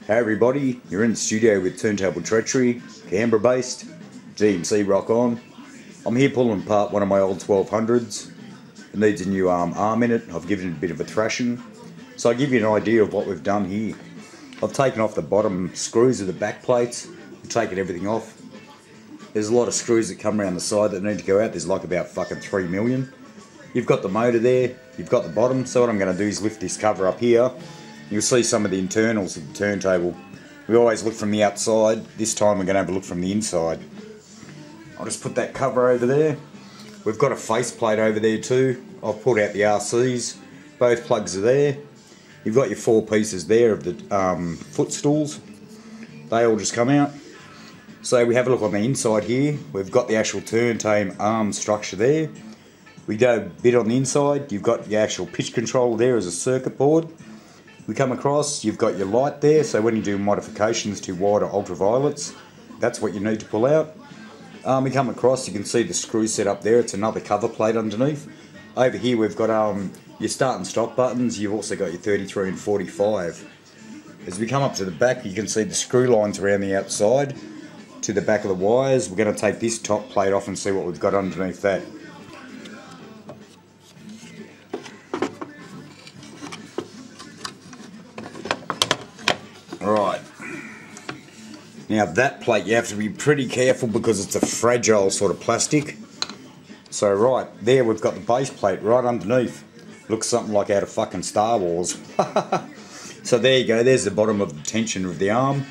Hey everybody, you're in the studio with Turntabletreachery, Canberra based, GMC rock on. I'm here pulling apart one of my old 1200s. It needs a new arm in it. I've given it a bit of a thrashing. So I'll give you an idea of what we've done here. I've taken off the bottom screws of the back plates, I've taken everything off. There's a lot of screws that come around the side that need to go out. There's like about fucking 3 million. You've got the motor there, you've got the bottom, so what I'm going to do is lift this cover up here. You'll see some of the internals of the turntable. We always look from the outside. This time we're going to have a look from the inside. I'll just put that cover over there. We've got a faceplate over there too. I've pulled out the RCs. Both plugs are there. You've got your 4 pieces there of the footstools. They all just come out. So we have a look on the inside here. We've got the actual turntable arm structure there. We go a bit on the inside. You've got the actual pitch controller there as a circuit board. We come across, you've got your light there, so when you do modifications to wider ultraviolets, that's what you need to pull out. We come across, you can see the screw set up there, it's another cover plate underneath. Over here we've got your start and stop buttons, you've also got your 33 and 45. As we come up to the back, you can see the screw lines around the outside to the back of the wires. We're going to take this top plate off and see what we've got underneath that. Right, now that plate you have to be pretty careful because it's a fragile sort of plastic. So right, there we've got the base plate right underneath. Looks something like out of fucking Star Wars. So there you go, there's the bottom of the tension of the arm.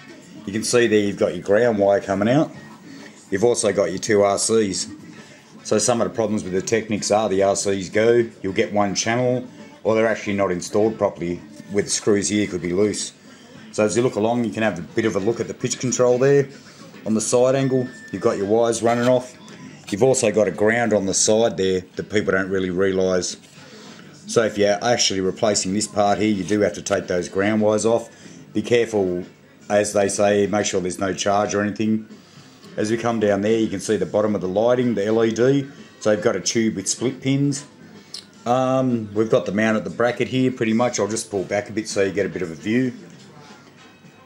You can see there you've got your ground wire coming out. You've also got your 2 RCs. So some of the problems with the Technics are the RCs go, you'll get one channel, or they're actually not installed properly. With the screws here could be loose. So as you look along, you can have a bit of a look at the pitch control there. On the side angle, you've got your wires running off. You've also got a ground on the side there that people don't really realise. So if you're actually replacing this part here, you do have to take those ground wires off. Be careful, as they say, make sure there's no charge or anything. As we come down there, you can see the bottom of the lighting, the LED. So you've got a tube with split pins. We've got the mount at the bracket here pretty much. I'll just pull back a bit so you get a bit of a view.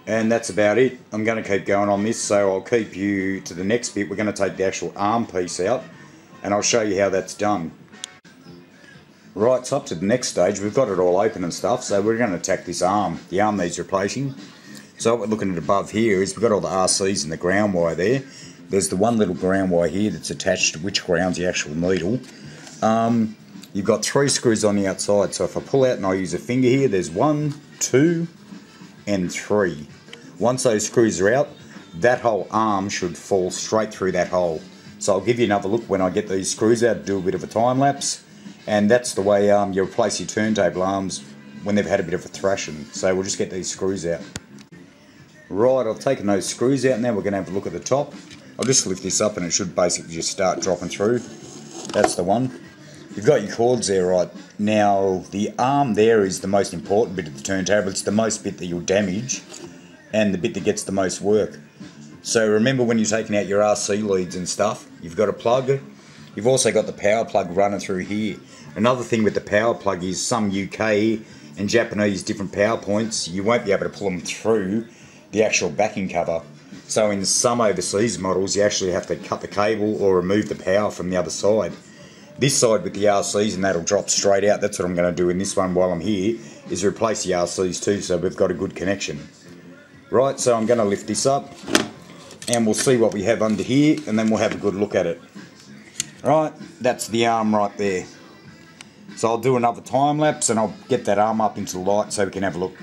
And that's about it. I'm going to keep going on this, so I'll keep you to the next bit. We're going to take the actual arm piece out and I'll show you how that's done. Right, so up to the next stage, we've got it all open and stuff, so we're going to attack this arm. The arm needs replacing. So what we're looking at above here is we've got all the RCs and the ground wire there. There's the one little ground wire here that's attached to which grounds the actual needle. You've got 3 screws on the outside, so if I pull out and I use a finger here, there's 1, 2 and 3. Once those screws are out, that whole arm should fall straight through that hole. So I'll give you another look when I get these screws out, do a bit of a time lapse, and that's the way you replace your turntable arms when they've had a bit of a thrashing. So we'll just get these screws out. Right, I've taken those screws out, now we're going to have a look at the top. I'll just lift this up and it should basically just start dropping through. That's the one. You've got your cords there, right. Now the arm there is the most important bit of the turntable. It's the most bit that you'll damage and the bit that gets the most work. So remember when you're taking out your RC leads and stuff, you've got a plug. You've also got the power plug running through here. Another thing with the power plug is some UK and Japanese different power points, you won't be able to pull them through the actual backing cover. So in some overseas models you actually have to cut the cable or remove the power from the other side. This side with the RCs, and that'll drop straight out. That's what I'm going to do in this one while I'm here, is replace the RCs too, so we've got a good connection. Right, so I'm going to lift this up and we'll see what we have under here and then we'll have a good look at it. Right, that's the arm right there. So I'll do another time lapse and I'll get that arm up into the light so we can have a look.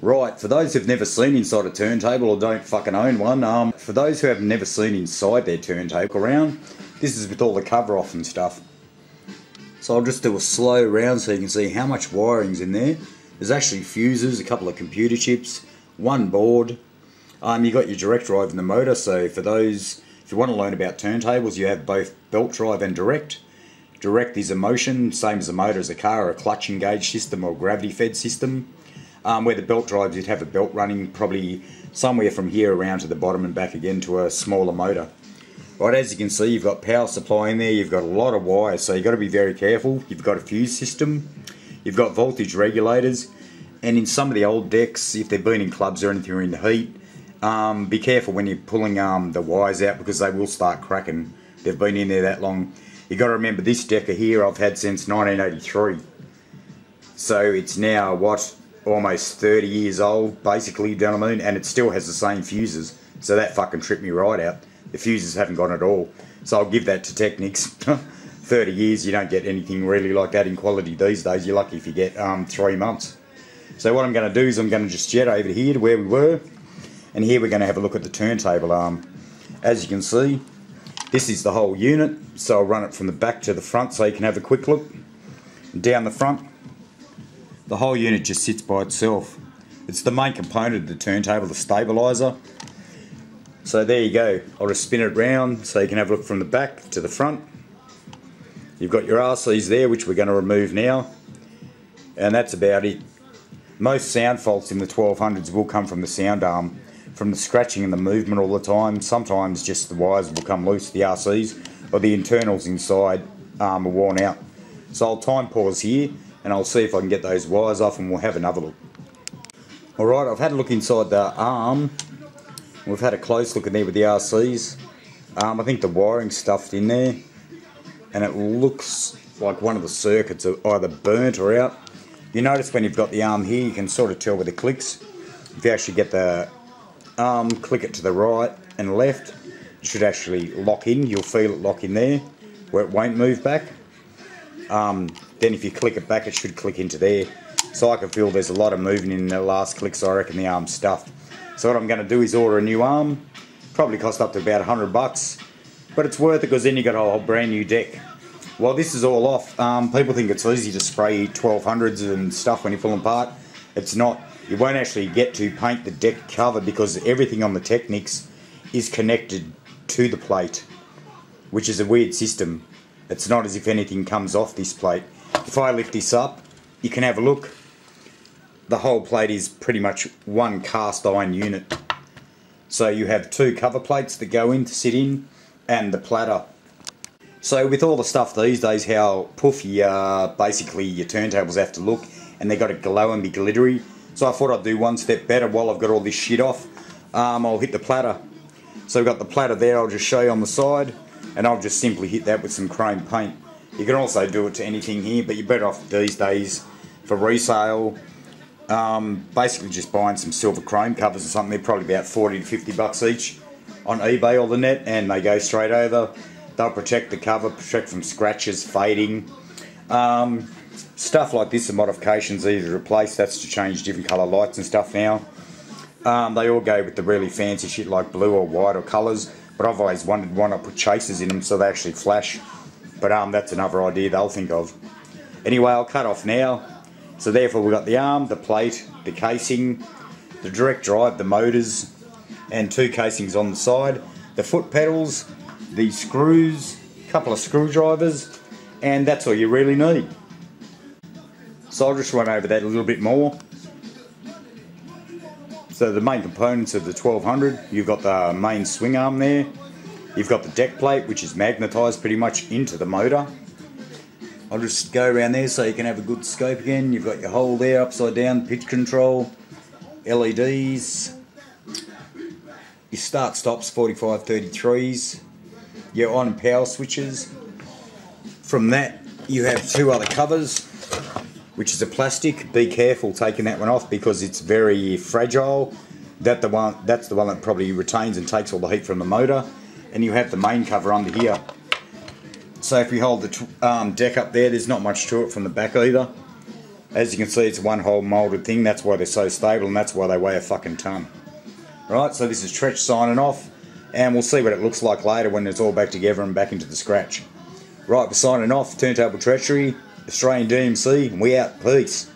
Right, for those who've never seen inside a turntable or don't fucking own one, for those who have never seen inside their turntable around, this is with all the cover off and stuff. So I'll just do a slow round so you can see how much wiring's in there. There's actually fuses, a couple of computer chips, one board. You got your direct drive and the motor, so for those, if you want to learn about turntables, you have both belt drive and direct. Direct is a motion, same as a motor as a car, or a clutch engaged system or gravity fed system. Where the belt drives, you'd have a belt running probably somewhere from here around to the bottom and back again to a smaller motor. Right, as you can see, you've got power supply in there, you've got a lot of wires, so you've got to be very careful. You've got a fuse system, you've got voltage regulators, And in some of the old decks, if they've been in clubs or anything or in the heat, be careful when you're pulling the wires out, because they will start cracking. They've been in there that long. You've got to remember, this decker here I've had since 1983. So it's now, what, almost 30 years old, basically, you know what I mean? And it still has the same fuses. So that fucking tripped me right out. The fuses haven't gone at all. So I'll give that to Technics. 30 years, you don't get anything really like that in quality these days. You're lucky if you get 3 months. So what I'm going to do is I'm going to just jet over here to where we were, and here we're going to have a look at the turntable arm. As you can see, this is the whole unit, so I'll run it from the back to the front so you can have a quick look. Down the front, the whole unit just sits by itself. It's the main component of the turntable, the stabiliser. So there you go, I'll just spin it round so you can have a look from the back to the front. You've got your RCs there, which we're going to remove now, and that's about it. Most sound faults in the 1200s will come from the sound arm, from the scratching and the movement all the time. Sometimes just the wires will come loose, the RCs, or the internals inside are worn out. So I'll time pause here and I'll see if I can get those wires off, and we'll have another look. Alright, I've had a look inside the arm. We've had a close look in there with the RCs. I think the wiring's stuffed in there, and it looks like one of the circuits are either burnt or out. You notice when you've got the arm here, you can sort of tell with the clicks. If you actually get the arm, click it to the right and left, it should actually lock in. You'll feel it lock in there, where it won't move back. Then if you click it back, it should click into there. So I can feel there's a lot of movement in the last click, so I reckon the arm's stuffed. So what I'm going to do is order a new arm. Probably cost up to about $100, but it's worth it, because then you got a whole brand new deck. While this is all off, people think it's easy to spray 1200s and stuff when you pull them apart. It's not. You won't actually get to paint the deck cover, because everything on the Technics is connected to the plate, which is a weird system. It's not as if anything comes off this plate. If I lift this up, you can have a look. The whole plate is pretty much one cast iron unit. So you have 2 cover plates that go in to sit in, and the platter. So with all the stuff these days, how puffy basically your turntables have to look, and they've got to glow and be glittery. So I thought I'd do one step better while I've got all this shit off. I'll hit the platter. So we've got the platter there, I'll just show you on the side, and I'll just simply hit that with some chrome paint. You can also do it to anything here, but you're better off these days for resale. Basically just buying some silver chrome covers or something. They're probably about 40 to 50 bucks each on eBay or the net, and they go straight over. They'll protect the cover, protect from scratches, fading. Stuff like this, the modifications easy to replace. That's to change different colour lights and stuff now. They all go with the really fancy shit like blue or white or colours, but I've always wondered why not put chasers in them so they actually flash. But that's another idea they'll think of. Anyway, I'll cut off now. So therefore we've got the arm, the plate, the casing, the direct drive, the motors, and 2 casings on the side, the foot pedals, the screws, a couple of screwdrivers, and that's all you really need. So I'll just run over that a little bit more. So the main components of the 1200, you've got the main swing arm there, you've got the deck plate, which is magnetised pretty much into the motor. I'll just go around there so you can have a good scope again. You've got your hole there, upside down, pitch control, LEDs, your start stops 4533s, your on and power switches. From that you have 2 other covers, which is a plastic. Be careful taking that one off, because it's very fragile. That's the one that probably retains and takes all the heat from the motor. And you have the main cover under here. So if we hold the deck up there, there's not much to it from the back either. As you can see, it's a one hole moulded thing. That's why they're so stable, and that's why they weigh a fucking ton. Right, so this is Tretch signing off, and we'll see what it looks like later when it's all back together and back into the scratch. Right, we're signing off. Turntable Treachery, Australian DMC, and we out. Peace.